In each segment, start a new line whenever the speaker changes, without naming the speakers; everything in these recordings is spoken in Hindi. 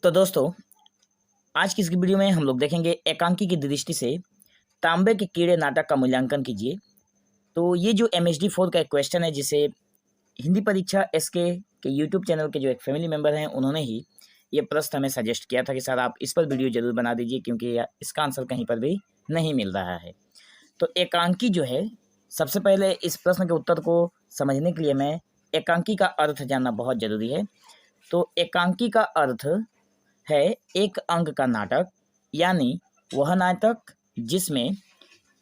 तो दोस्तों, आज की इस वीडियो में हम लोग देखेंगे एकांकी की दृष्टि से तांबे के कीड़े नाटक का मूल्यांकन कीजिए। तो ये जो MHD 4 का एक क्वेश्चन है, जिसे हिंदी परीक्षा के यूट्यूब चैनल के जो एक फैमिली मेंबर हैं, उन्होंने ही ये प्रश्न हमें सजेस्ट किया था कि सर आप इस पर वीडियो जरूर बना दीजिए, क्योंकि इसका आंसर कहीं पर भी नहीं मिल रहा है। तो एकांकी जो है, सबसे पहले इस प्रश्न के उत्तर को समझने के लिए मैं एकांकी का अर्थ जानना बहुत जरूरी है। तो एकांकी का अर्थ है एक अंक का नाटक, यानी वह नाटक जिसमें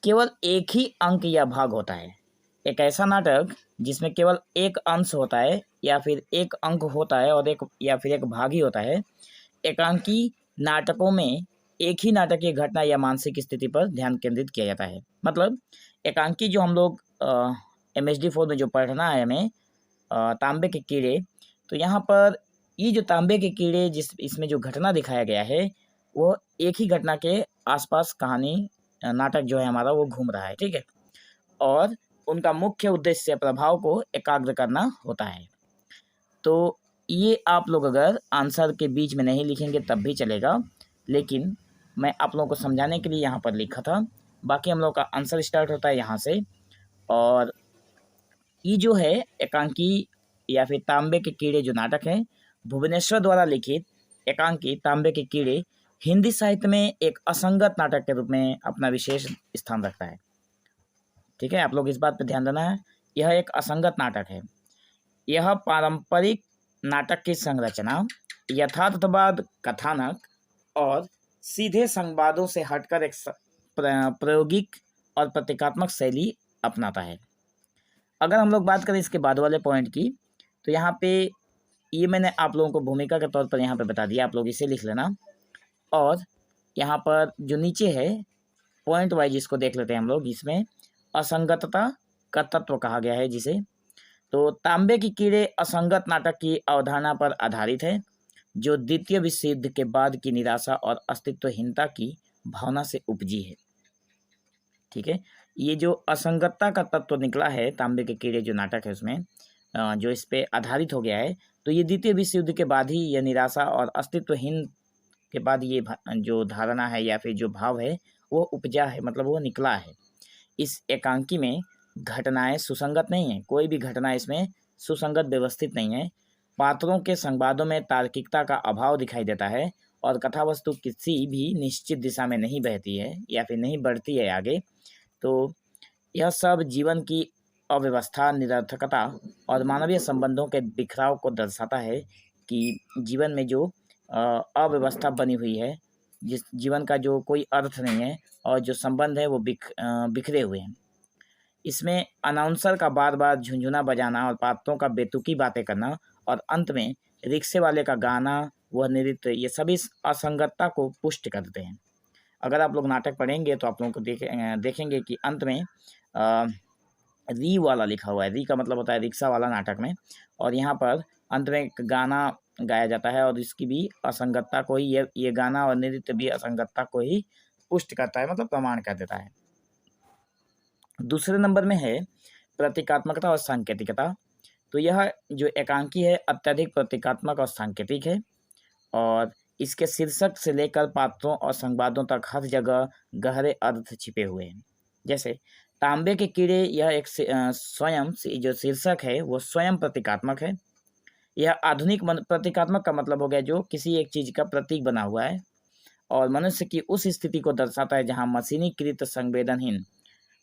केवल एक ही अंक या भाग होता है। एक ऐसा नाटक जिसमें केवल एक अंश होता है या फिर एक अंक होता है और एक भाग ही होता है। एकांकी नाटकों में एक ही नाटकीय घटना या मानसिक स्थिति पर ध्यान केंद्रित किया जाता है। मतलब एकांकी जो हम लोग MHD 4 में जो पढ़ना है हमें, तांबे के कीड़े, तो यहाँ पर ये जो तांबे के कीड़े जिस इसमें जो घटना दिखाया गया है, वो एक ही घटना के आसपास कहानी नाटक जो है हमारा वो घूम रहा है, ठीक है। और उनका मुख्य उद्देश्य प्रभाव को एकाग्र करना होता है। तो ये आप लोग अगर आंसर के बीच में नहीं लिखेंगे तब भी चलेगा, लेकिन मैं आप लोगों को समझाने के लिए यहाँ पर लिखा था। बाकी हम लोग का आंसर स्टार्ट होता है यहाँ से। और ये जो है एकांकी या फिर तांबे के कीड़े जो नाटक है, भुवनेश्वर द्वारा लिखित एकांकी तांबे के कीड़े हिंदी साहित्य में एक असंगत नाटक के रूप में अपना विशेष स्थान रखता है। ठीक है, आप लोग इस बात पर ध्यान देना है। यह एक असंगत नाटक है। यह पारंपरिक नाटक की संरचना, यथार्थवाद, कथानक और सीधे संवादों से हटकर एक प्रायोगिक और प्रतीकात्मक शैली अपनाता है। अगर हम लोग बात करें इसके बाद वाले पॉइंट की, तो यहाँ पे ये मैंने आप लोगों को भूमिका के तौर पर यहाँ पे बता दिया, आप लोग इसे लिख लेना। और यहाँ पर जो नीचे है पॉइंट वाइज इसको देख लेते हैं हम लोग। इसमें असंगतता का तत्व कहा गया है जिसे। तो तांबे की कीड़े असंगत नाटक की अवधारणा पर आधारित है, जो द्वितीय विश्व युद्ध के बाद की निराशा और अस्तित्वहीनता की भावना से उपजी है। ठीक है, ये जो असंगतता का तत्व निकला है तांबे के कीड़े जो नाटक है उसमें, जो इस पे आधारित हो गया है, तो ये द्वितीय विश्व युद्ध के बाद ही यह निराशा और अस्तित्वहीन के बाद ये जो धारणा है या फिर जो भाव है वो उपजा है, मतलब वो निकला है। इस एकांकी में घटनाएं सुसंगत नहीं है, कोई भी घटना इसमें सुसंगत व्यवस्थित नहीं है। पात्रों के संवादों में तार्किकता का अभाव दिखाई देता है और कथा वस्तु किसी भी निश्चित दिशा में नहीं बहती है या फिर नहीं बढ़ती है आगे। तो यह सब जीवन की अव्यवस्था, निरर्थकता और मानवीय संबंधों के बिखराव को दर्शाता है कि जीवन में जो अव्यवस्था बनी हुई है, जिस जीवन का जो कोई अर्थ नहीं है और जो संबंध है वो बिखरे हुए हैं। इसमें अनाउंसर का बार बार झुंझुना बजाना और पात्रों का बेतुकी बातें करना और अंत में रिक्शे वाले का गाना, वह नृत्य, ये सभी असंगतता को पुष्ट करते हैं। अगर आप लोग नाटक पढ़ेंगे तो आप लोगों को देखेंगे कि अंत में री वाला लिखा हुआ है। री का मतलब होता है रिक्शा वाला नाटक में, और यहाँ पर अंत में एक गाना गाया जाता है और इसकी भी असंगतता को ही ये गाना और नृत्य भी असंगतता को ही पुष्ट करता है, मतलब प्रमाण कर देता है। दूसरे नंबर में है प्रतीकात्मकता और सांकेतिकता। तो यह जो एकांकी है अत्यधिक प्रतीकात्मक और सांकेतिक है, और इसके शीर्षक से लेकर पात्रों और संवादों तक हर जगह गहरे अर्थ छिपे हुए हैं। जैसे तांबे के कीड़े, यह एक स्वयं जो शीर्षक है वो स्वयं प्रतीकात्मक है। यह आधुनिक प्रतीकात्मक का मतलब हो गया जो किसी एक चीज का प्रतीक बना हुआ है और मनुष्य की उस स्थिति को दर्शाता है जहाँ मशीनीकृत संवेदनहीन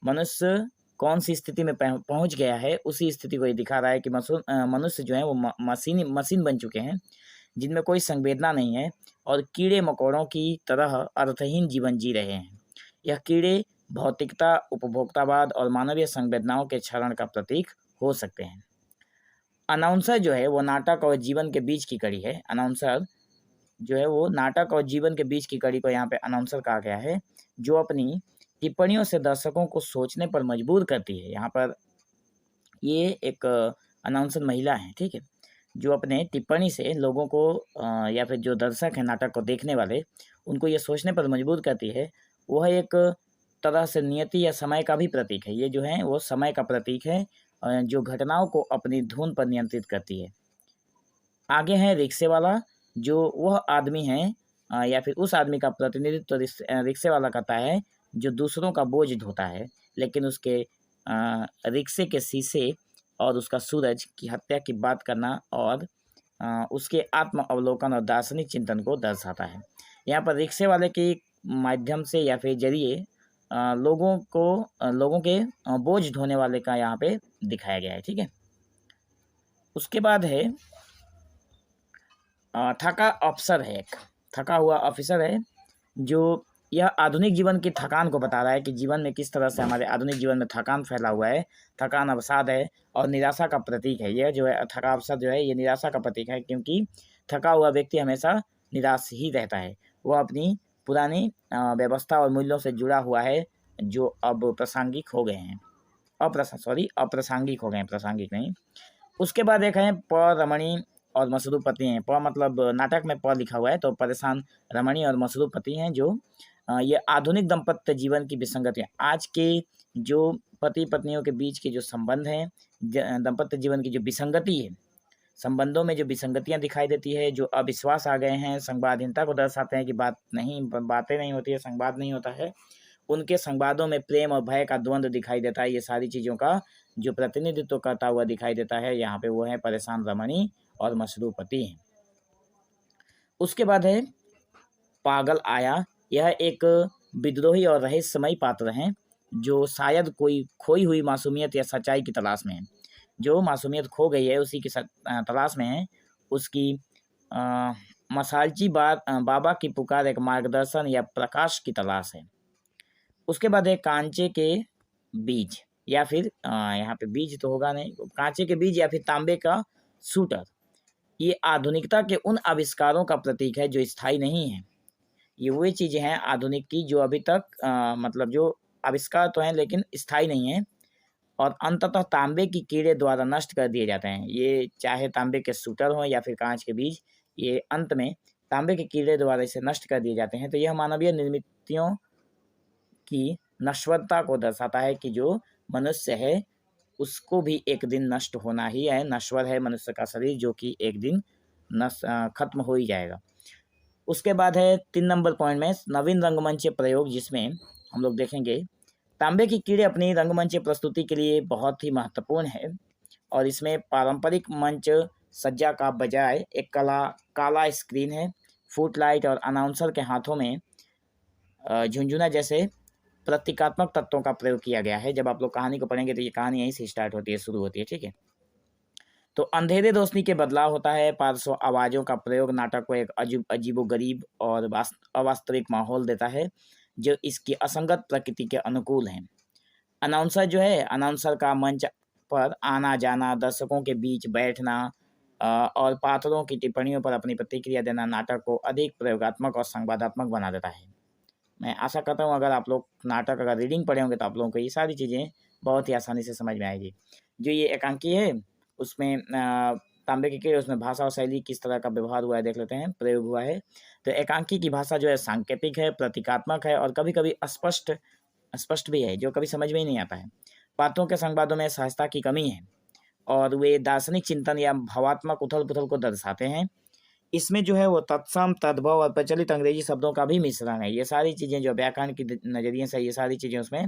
मनुष्य कौन सी स्थिति में पहुंच गया है, उसी स्थिति को ये दिखा रहा है कि मनुष्य जो है वो मशीन बन चुके हैं, जिनमें कोई संवेदना नहीं है और कीड़े मकोड़ों की तरह अर्थहीन जीवन जी रहे हैं। यह कीड़े भौतिकता, उपभोक्तावाद और मानवीय संवेदनाओं के क्षरण का प्रतीक हो सकते हैं। अनाउंसर जो है वो नाटक और जीवन के बीच की कड़ी है। अनाउंसर जो है वो नाटक और जीवन के बीच की कड़ी को यहाँ पे अनाउंसर कहा गया है, जो अपनी टिप्पणियों से दर्शकों को सोचने पर मजबूर करती है। यहाँ पर ये एक अनाउंसर महिला है, ठीक है, जो अपने टिप्पणी से लोगों को या फिर जो दर्शक है नाटक को देखने वाले, उनको ये सोचने पर मजबूर करती है। वह एक तरह से नियति या समय का भी प्रतीक है। ये जो है वो समय का प्रतीक है, जो घटनाओं को अपनी धुन पर नियंत्रित करती है। आगे है रिक्शे वाला। जो वह आदमी है या फिर उस आदमी का प्रतिनिधित्व रिक्शे वाला करता है जो दूसरों का बोझ ढोता है, लेकिन उसके रिक्शे के शीशे और उसका सूरज की हत्या की बात करना और उसके आत्म अवलोकन और दार्शनिक चिंतन को दर्शाता है। यहाँ पर रिक्शे वाले के माध्यम से या फिर जरिए लोगों के बोझ ढोने वाले का यहाँ पे दिखाया गया है। ठीक है, उसके बाद है थका अफसर है, एक थका हुआ ऑफिसर है जो यह आधुनिक जीवन की थकान को बता रहा है कि जीवन में किस तरह से हमारे आधुनिक जीवन में थकान फैला हुआ है, थकान अवसाद है और निराशा का प्रतीक है। यह जो है थका अवसाद जो है ये निराशा का प्रतीक है, क्योंकि थका हुआ व्यक्ति हमेशा निराश ही रहता है। वह अपनी पुरानी व्यवस्था और मूल्यों से जुड़ा हुआ है जो अब प्रासंगिक हो गए हैं, अप्रासंगिक हो गए हैं, प्रासंगिक नहीं। उसके बाद एक है प रमणी और मसरूपति हैं। प मतलब नाटक में प लिखा हुआ है, तो परेशान रमणी और मसरूपति हैं जो ये आधुनिक दाम्पत्य जीवन की विसंगति, आज के जो पति पत्नियों के बीच के जो संबंध हैं, दाम्पत्य जीवन की जो विसंगति है, संबंधों में जो विसंगतियां दिखाई देती है, जो अविश्वास आ गए हैं, संवादहीनता को दर्शाते हैं कि बातें नहीं होती है, संवाद नहीं होता है, उनके संवादों में प्रेम और भय का द्वंद्व दिखाई देता है। ये सारी चीज़ों का जो प्रतिनिधित्व करता हुआ दिखाई देता है यहाँ पे वो है परेशान रमणी और मसरूपति हैं। उसके बाद है पागल आया। यह एक विद्रोही और रहस्यमयी पात्र हैं जो शायद कोई खोई हुई मासूमियत या सच्चाई की तलाश में है, जो मासूमियत खो गई है उसी की तलाश में है। उसकी मसालची बाबा की पुकार एक मार्गदर्शन या प्रकाश की तलाश है। उसके बाद है कांचे के बीज या फिर यहाँ पे बीज तो होगा नहीं, कांचे के बीज या फिर तांबे का शूटर। ये आधुनिकता के उन आविष्कारों का प्रतीक है जो स्थायी नहीं है। ये वही चीज़ें हैं आधुनिक की जो अभी तक मतलब जो आविष्कार तो हैं लेकिन स्थायी नहीं है और अंततः तांबे की कीड़े द्वारा नष्ट कर दिए जाते हैं। ये चाहे तांबे के शूटर हों या फिर कांच के बीज, ये अंत में तांबे के कीड़े द्वारा इसे नष्ट कर दिए जाते हैं। तो यह मानवीय निर्मितियों की नश्वरता को दर्शाता है कि जो मनुष्य है उसको भी एक दिन नष्ट होना ही है। नश्वर है मनुष्य का शरीर जो कि एक दिन खत्म हो ही जाएगा। उसके बाद है 3 नंबर पॉइंट में नवीन रंगमंच प्रयोग, जिसमें हम लोग देखेंगे तांबे की कीड़े अपनी रंगमंच प्रस्तुति के लिए बहुत ही महत्वपूर्ण है और इसमें पारंपरिक मंच सज्जा का बजाय एक काला स्क्रीन है, फुटलाइट और अनाउंसर के हाथों में झुंझुना जैसे प्रतीकात्मक तत्वों का प्रयोग किया गया है। जब आप लोग कहानी को पढ़ेंगे तो ये कहानी यहीं से स्टार्ट होती है, शुरू होती है। ठीक है, तो अंधेरे रोशनी के बदलाव होता है, पार्श्व आवाज़ों का प्रयोग नाटक को एक अजीबोगरीब और अवास्तविक माहौल देता है जो इसकी असंगत प्रकृति के अनुकूल है। अनाउंसर जो है, अनाउंसर का मंच पर आना जाना, दर्शकों के बीच बैठना और पात्रों की टिप्पणियों पर अपनी प्रतिक्रिया देना नाटक को अधिक प्रयोगात्मक और संवादात्मक बना देता है। मैं आशा करता हूँ अगर आप लोग नाटक अगर रीडिंग पढ़े होंगे तो आप लोगों को ये सारी चीज़ें बहुत ही आसानी से समझ में आएगी। जो ये एकांकी है उसमें तांबे की कीड़े, उसमें भाषा और शैली किस तरह का व्यवहार हुआ है देख लेते हैं, प्रयोग हुआ है। तो एकांकी की भाषा जो है सांकेतिक है, प्रतीकात्मक है और कभी कभी स्पष्ट भी है, जो कभी समझ में ही नहीं आता है। पात्रों के संवादों में सहजता की कमी है और वे दार्शनिक चिंतन या भावात्मक उथल पुथल को दर्शाते हैं। इसमें जो है वो तत्सम, तद्भव और प्रचलित अंग्रेजी शब्दों का भी मिश्रण है। ये सारी चीज़ें जो व्याकरण की नज़रिए से ये सारी चीज़ें उसमें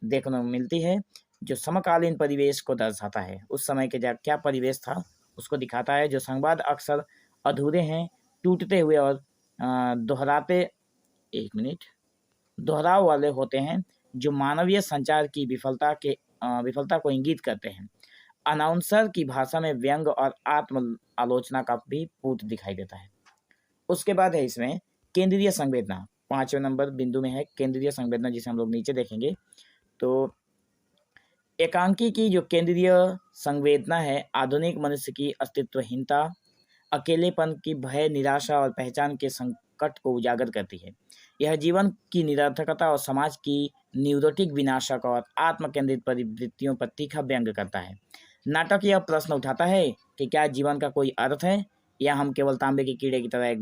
देखने को मिलती है, जो समकालीन परिवेश को दर्शाता है। उस समय के क्या परिवेश था उसको दिखाता है। जो संवाद अक्सर अधूरे हैं, टूटते हुए और दोहराव वाले होते हैं, जो मानवीय संचार की विफलता को इंगित करते हैं। अनाउंसर की भाषा में व्यंग और आत्म आलोचना का भी पूत दिखाई देता है। उसके बाद है इसमें केंद्रीय संवेदना, 5वें नंबर बिंदु में है केंद्रीय संवेदना, जिसे हम लोग नीचे देखेंगे। तो एकांकी की जो केंद्रीय संवेदना है आधुनिक मनुष्य की अस्तित्वहीनता, अकेलेपन की भय, निराशा और पहचान के संकट को उजागर करती है। यह जीवन की निरर्थकता और समाज की न्यूरोटिक विनाशक और आत्मकेंद्रित परिवृत्तियों पर तीखा व्यंग करता है। नाटक यह प्रश्न उठाता है कि क्या जीवन का कोई अर्थ है या हम केवल तांबे के कीड़े की तरह एक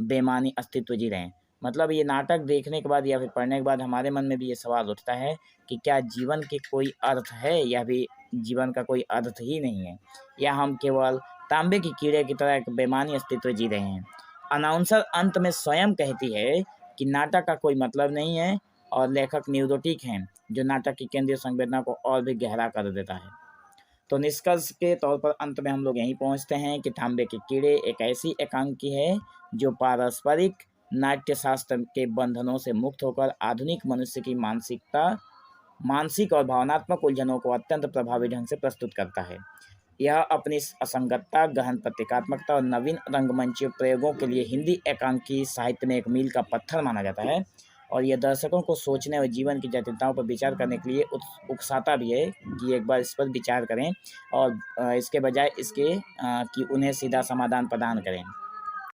बेमानी अस्तित्व जी रहे हैं। मतलब ये नाटक देखने के बाद या फिर पढ़ने के बाद हमारे मन में भी ये सवाल उठता है कि क्या जीवन के कोई अर्थ है या भी जीवन का कोई अर्थ ही नहीं है, या हम केवल तांबे की कीड़े की तरह एक बेमानी अस्तित्व जी रहे हैं। अनाउंसर अंत में स्वयं कहती है कि नाटक का कोई मतलब नहीं है और लेखक न्यूरोटिक हैं, जो नाटक की केंद्रीय संवेदना को और भी गहरा कर देता है। तो निष्कर्ष के तौर पर अंत में हम लोग यहीं पहुंचते हैं कि तांबे के कीड़े एक ऐसी एकांकी है जो पारस्परिक नाट्य शास्त्र के बंधनों से मुक्त होकर आधुनिक मनुष्य की मानसिक और भावनात्मक उलझनों को अत्यंत प्रभावी ढंग से प्रस्तुत करता है। यह अपनी असंगतता, गहन प्रतीकात्मकता और नवीन रंगमंच प्रयोगों के लिए हिंदी एकांकी साहित्य में एक मील का पत्थर माना जाता है और यह दर्शकों को सोचने और जीवन की जटिलताओं पर विचार करने के लिए उकसाता भी है कि एक बार इस पर विचार करें और इसके बजाय इसके कि उन्हें सीधा समाधान प्रदान करें।